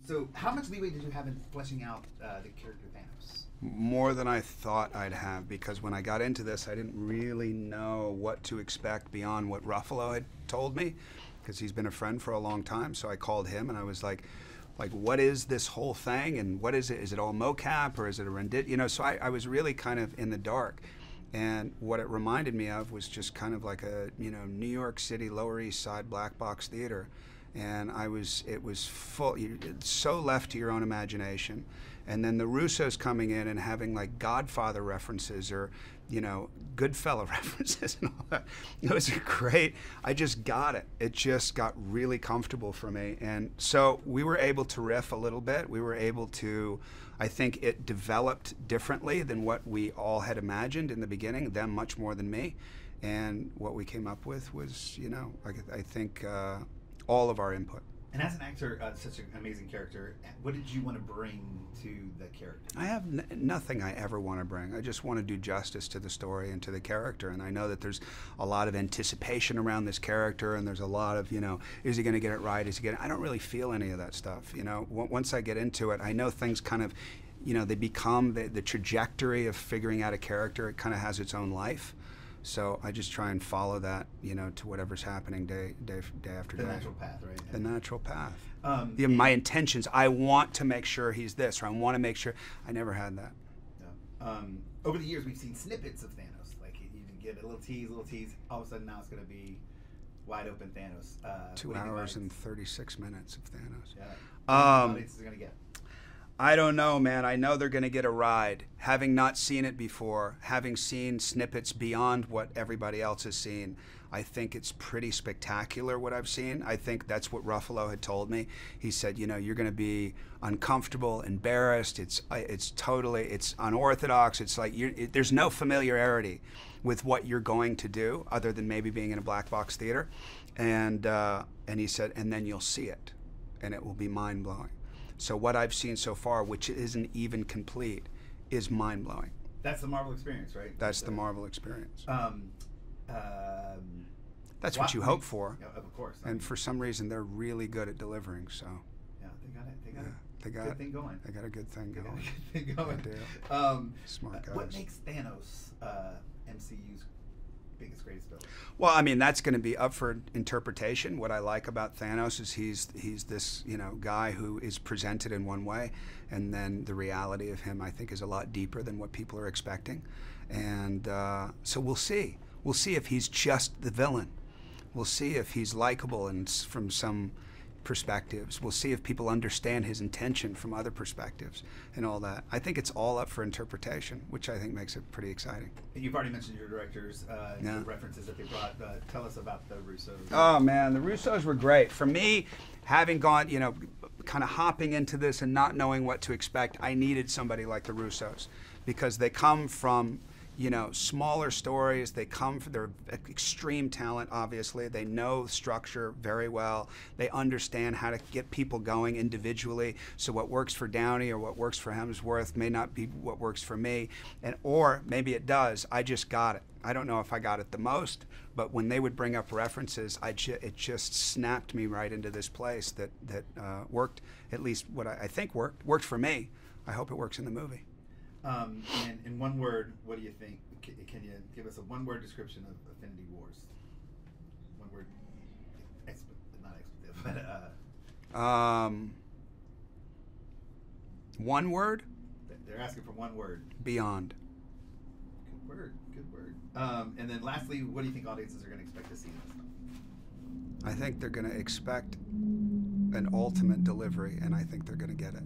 So, how much leeway did you have in fleshing out the character Thanos? More than I thought I'd have, because when I got into this, I didn't really know what to expect beyond what Ruffalo had told me, because he's been a friend for a long time. So I called him and I was like, what is this whole thing, and what is it? Is it all mocap, or is it a rendit? You know, so I was really kind of in the dark. And what it reminded me of was just kind of like a, you know, New York City, Lower East Side black box theater. And it was full, it's so left to your own imagination. And then the Russos coming in and having like Godfather references, or, you know, Goodfellas references and all that. It was great. I just got it. It just got really comfortable for me. And so we were able to riff a little bit. We were able to, I think it developed differently than what we all had imagined in the beginning, them much more than me. And what we came up with was, you know, I think all of our input. And as an actor, such an amazing character, what did you want to bring to the character? I have nothing I ever want to bring. I just want to do justice to the story and to the character. And I know that there's a lot of anticipation around this character, and there's a lot of, you know, is he going to get it right? Is he going to... I don't really feel any of that stuff. You know, once I get into it, I know things kind of, you know, they become the trajectory of figuring out a character. It kind of has its own life. So I just try and follow that, you know, to whatever's happening day after day. The natural path, right? The natural path. My intentions, I want to make sure he's this, or I want to make sure. I never had that. No. Over the years, we've seen snippets of Thanos. Like, you can get a little tease. All of a sudden, now it's going to be wide open Thanos. 2 hours and 36 minutes of Thanos. Yeah. What audiences are going to get? I don't know, man. I know they're going to get a ride. Having not seen it before, having seen snippets beyond what everybody else has seen, I think it's pretty spectacular what I've seen. I think that's what Ruffalo had told me. He said, you know, you're going to be uncomfortable, embarrassed. It's unorthodox. It's like there's no familiarity with what you're going to do, other than maybe being in a black box theater. And he said, and then you'll see it, and it will be mind blowing. So what I've seen so far, which isn't even complete, is mind-blowing. That's the Marvel experience, right? That's the Marvel experience. That's what you hope for. Yeah, of course. And for some reason, they're really good at delivering. So. Yeah, they got it. They got a good thing going. They got a good thing going. They got a good thing going. They do. Smart guys. What makes Thanos MCU's biggest, greatest villain? Well, I mean, that's going to be up for interpretation. What I like about Thanos is he's this, you know, guy who is presented in one way, and then the reality of him, I think, is a lot deeper than what people are expecting. And so we'll see. We'll see if he's just the villain. We'll see if he's likable and from some perspectives. We'll see if people understand his intention from other perspectives and all that. I think it's all up for interpretation, which I think makes it pretty exciting. You've already mentioned your directors, the references that they brought. Tell us about the Russos. Oh man, the Russos were great. For me, having gone, you know, kind of hopping into this and not knowing what to expect, I needed somebody like the Russos, because they come from, you know, smaller stories. They come from their extreme talent, obviously. They know structure very well. They understand how to get people going individually. So what works for Downey or what works for Hemsworth may not be what works for me. Or maybe it does. I just got it. I don't know if I got it the most, but when they would bring up references, it just snapped me right into this place that worked, at least what I think worked for me. I hope it works in the movie. And in one word, what do you think? Can you give us a one-word description of Infinity Wars? One word, not expletive, but one word? They're asking for one word. Beyond. Good word. Good word. And then lastly, what do you think audiences are going to expect to see in this film? I think they're going to expect an ultimate delivery, and I think they're going to get it.